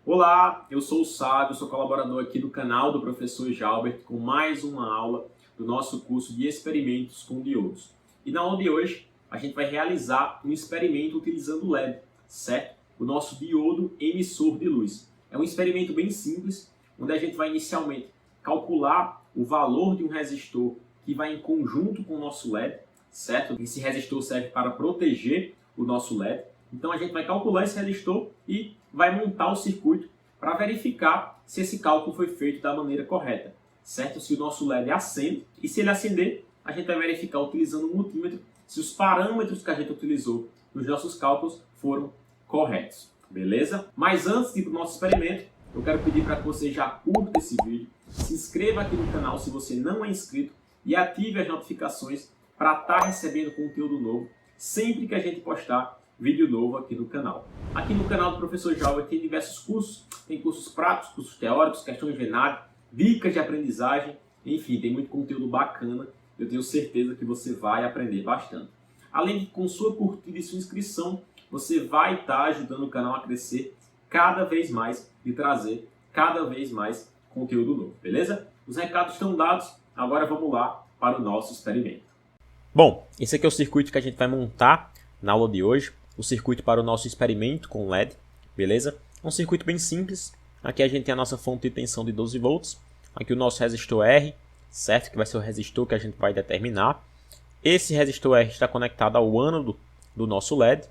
Olá, eu sou o Sábio, sou colaborador aqui do canal do professor Jalbert com mais uma aula do nosso curso de experimentos com diodos. E na aula de hoje a gente vai realizar um experimento utilizando o LED, certo? O nosso diodo emissor de luz. É um experimento bem simples, onde a gente vai inicialmente calcular o valor de um resistor que vai em conjunto com o nosso LED, certo? Esse resistor serve para proteger o nosso LED. Então a gente vai calcular esse resistor e vai montar o circuito para verificar se esse cálculo foi feito da maneira correta, certo? Se o nosso LED acende, e se ele acender, a gente vai verificar utilizando um multímetro se os parâmetros que a gente utilizou nos nossos cálculos foram corretos, beleza? Mas antes de ir para o nosso experimento, eu quero pedir para que você já curta esse vídeo, se inscreva aqui no canal se você não é inscrito e ative as notificações para estar recebendo conteúdo novo sempre que a gente postar vídeo novo aqui no canal. Aqui no canal do Professor Jalbert tem diversos cursos, tem cursos práticos, cursos teóricos, questões de ENAD, dicas de aprendizagem, enfim, tem muito conteúdo bacana, eu tenho certeza que você vai aprender bastante. Além de com sua curtida e sua inscrição, você vai estar ajudando o canal a crescer cada vez mais e trazer cada vez mais conteúdo novo, beleza? Os recados estão dados, agora vamos lá para o nosso experimento. Bom, esse aqui é o circuito que a gente vai montar na aula de hoje. O circuito para o nosso experimento com LED, beleza? É um circuito bem simples. Aqui a gente tem a nossa fonte de tensão de 12 volts. Aqui o nosso resistor R, certo? Que vai ser o resistor que a gente vai determinar. Esse resistor R está conectado ao ânodo do nosso LED.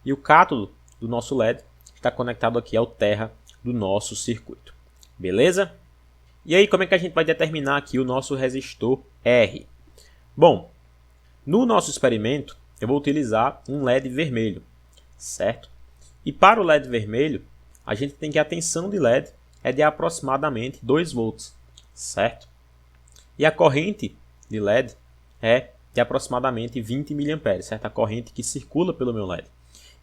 E o cátodo do nosso LED está conectado aqui ao terra do nosso circuito. Beleza? E aí, como é que a gente vai determinar aqui o nosso resistor R? Bom, no nosso experimento, eu vou utilizar um LED vermelho, certo? E para o LED vermelho, a gente tem que a tensão de LED é de aproximadamente 2 volts, certo? E a corrente de LED é de aproximadamente 20 mA, certo? A corrente que circula pelo meu LED.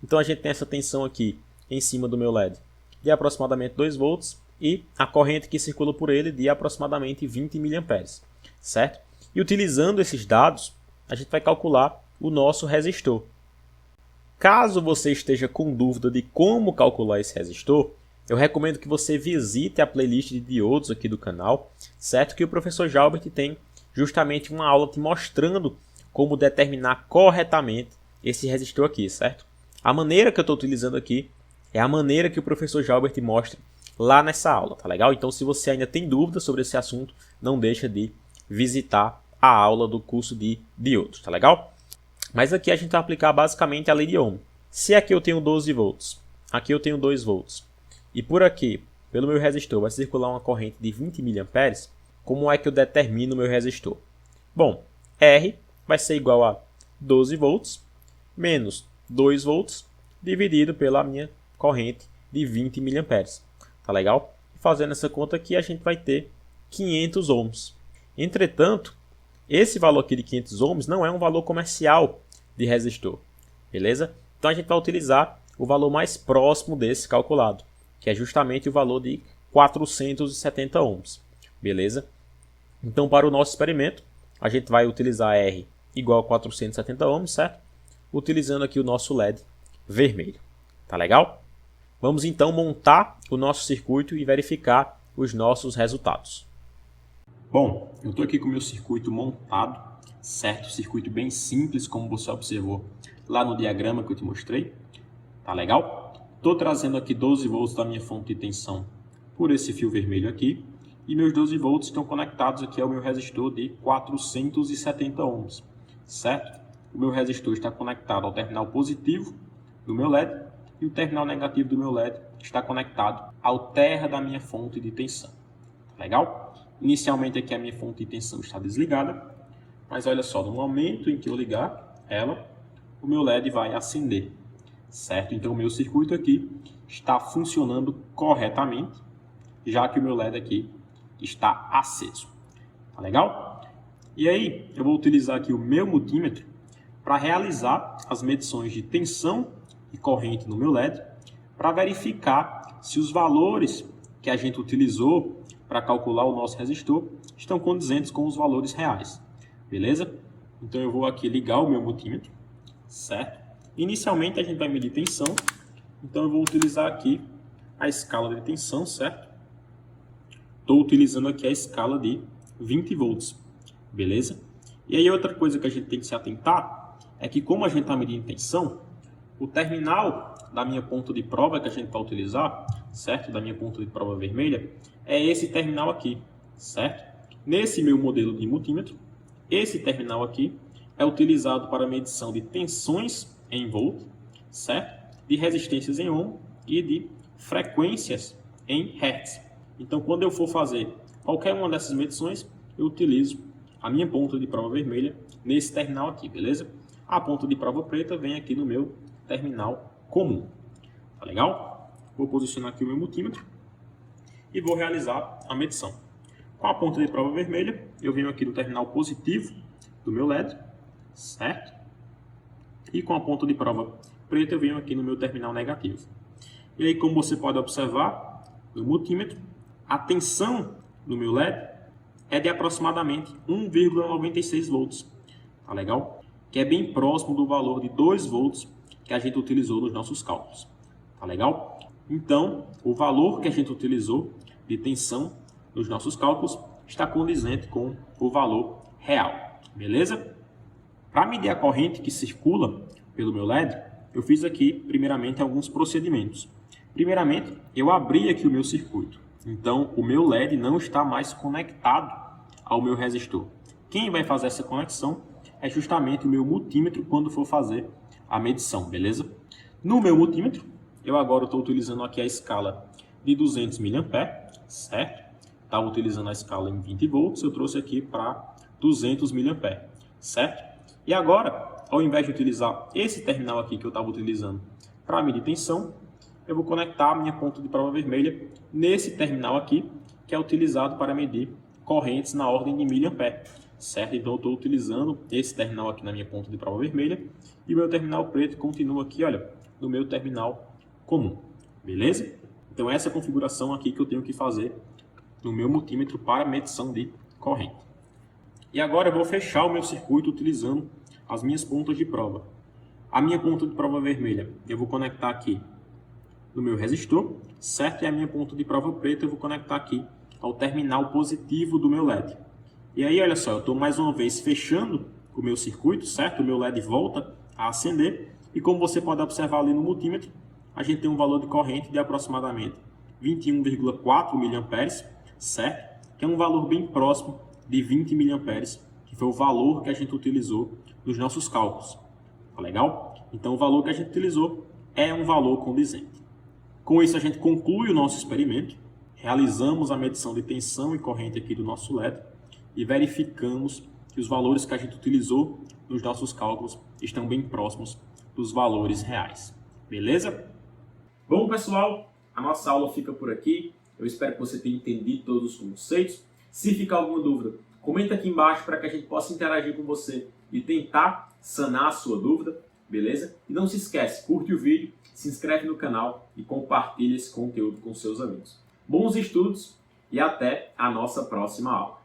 Então a gente tem essa tensão aqui em cima do meu LED de aproximadamente 2 volts e a corrente que circula por ele de aproximadamente 20 mA, certo? E utilizando esses dados, a gente vai calcular o nosso resistor. Caso você esteja com dúvida de como calcular esse resistor, eu recomendo que você visite a playlist de diodos aqui do canal, certo? Que o professor Jalbert tem justamente uma aula te mostrando como determinar corretamente esse resistor aqui, certo? A maneira que eu estou utilizando aqui é a maneira que o professor Jalbert mostra lá nessa aula, tá legal? Então, se você ainda tem dúvida sobre esse assunto, não deixa de visitar a aula do curso de diodos, tá legal? Mas aqui a gente vai aplicar basicamente a lei de Ohm. Se aqui eu tenho 12 volts, aqui eu tenho 2 volts, e por aqui, pelo meu resistor, vai circular uma corrente de 20 mA, como é que eu determino o meu resistor? Bom, R vai ser igual a 12 volts menos 2 volts dividido pela minha corrente de 20 mA. Tá legal? Fazendo essa conta aqui, a gente vai ter 500 ohms. Entretanto, esse valor aqui de 500 ohms não é um valor comercial de resistor, beleza? Então a gente vai utilizar o valor mais próximo desse calculado, que é justamente o valor de 470 ohms, beleza? Então para o nosso experimento, a gente vai utilizar R igual a 470 ohms, certo? Utilizando aqui o nosso LED vermelho, tá legal? Vamos então montar o nosso circuito e verificar os nossos resultados. Bom, eu estou aqui com o meu circuito montado, certo? Circuito bem simples, como você observou lá no diagrama que eu te mostrei. Tá legal? Estou trazendo aqui 12 volts da minha fonte de tensão por esse fio vermelho aqui. E meus 12 volts estão conectados aqui ao meu resistor de 470 ohms, certo? O meu resistor está conectado ao terminal positivo do meu LED e o terminal negativo do meu LED está conectado ao terra da minha fonte de tensão. Tá legal? Inicialmente aqui a minha fonte de tensão está desligada, mas olha só, no momento em que eu ligar ela, o meu LED vai acender, certo? Então o meu circuito aqui está funcionando corretamente, já que o meu LED aqui está aceso, tá legal? E aí eu vou utilizar aqui o meu multímetro para realizar as medições de tensão e corrente no meu LED, para verificar se os valores que a gente utilizou para calcular o nosso resistor estão condizentes com os valores reais, beleza? Então eu vou aqui ligar o meu multímetro, certo? Inicialmente a gente vai medir tensão, então eu vou utilizar aqui a escala de tensão, certo? Estou utilizando aqui a escala de 20 volts, beleza? E aí outra coisa que a gente tem que se atentar é que como a gente está medindo tensão, o terminal da minha ponta de prova que a gente vai utilizar, certo? Da minha ponta de prova vermelha, é esse terminal aqui, certo? Nesse meu modelo de multímetro, esse terminal aqui é utilizado para medição de tensões em volt, certo? De resistências em ohm e de frequências em hertz. Então, quando eu for fazer qualquer uma dessas medições, eu utilizo a minha ponta de prova vermelha nesse terminal aqui, beleza? A ponta de prova preta vem aqui no meu terminal comum. Tá legal? Vou posicionar aqui o meu multímetro e vou realizar a medição. Com a ponta de prova vermelha, eu venho aqui no terminal positivo do meu LED, certo? E com a ponta de prova preta, eu venho aqui no meu terminal negativo. E aí, como você pode observar no multímetro, a tensão do meu LED é de aproximadamente 1,96 volts. Tá legal? Que é bem próximo do valor de 2 volts que a gente utilizou nos nossos cálculos. Tá legal? Então, o valor que a gente utilizou de tensão nos nossos cálculos está condizente com o valor real. Beleza? Para medir a corrente que circula pelo meu LED, eu fiz aqui, primeiramente, alguns procedimentos. Primeiramente, eu abri aqui o meu circuito. Então, o meu LED não está mais conectado ao meu resistor. Quem vai fazer essa conexão é justamente o meu multímetro quando for fazer a medição, beleza? No meu multímetro, eu agora estou utilizando aqui a escala de 200 mA, certo? Estava utilizando a escala em 20 volts, eu trouxe aqui para 200 mA, certo? E agora, ao invés de utilizar esse terminal aqui que eu estava utilizando para medir tensão, eu vou conectar a minha ponta de prova vermelha nesse terminal aqui, que é utilizado para medir correntes na ordem de miliampere, certo? Então eu estou utilizando esse terminal aqui na minha ponta de prova vermelha e o meu terminal preto continua aqui, olha, no meu terminal comum, beleza? Então essa é a configuração aqui que eu tenho que fazer no meu multímetro para medição de corrente. E agora eu vou fechar o meu circuito utilizando as minhas pontas de prova. A minha ponta de prova vermelha eu vou conectar aqui no meu resistor, certo? E a minha ponta de prova preta eu vou conectar aqui ao terminal positivo do meu LED. E aí, olha só, eu estou mais uma vez fechando o meu circuito, certo? O meu LED volta a acender e como você pode observar ali no multímetro, a gente tem um valor de corrente de aproximadamente 21,4 mA, certo? Que é um valor bem próximo de 20 mA, que foi o valor que a gente utilizou nos nossos cálculos. Tá legal? Então, o valor que a gente utilizou é um valor condizente. Com isso, a gente conclui o nosso experimento, realizamos a medição de tensão e corrente aqui do nosso LED e verificamos que os valores que a gente utilizou nos nossos cálculos estão bem próximos dos valores reais. Beleza? Bom, pessoal, a nossa aula fica por aqui. Eu espero que você tenha entendido todos os conceitos. Se ficar alguma dúvida, comenta aqui embaixo para que a gente possa interagir com você e tentar sanar a sua dúvida, beleza? E não se esquece, curte o vídeo, se inscreve no canal e compartilha esse conteúdo com seus amigos. Bons estudos e até a nossa próxima aula.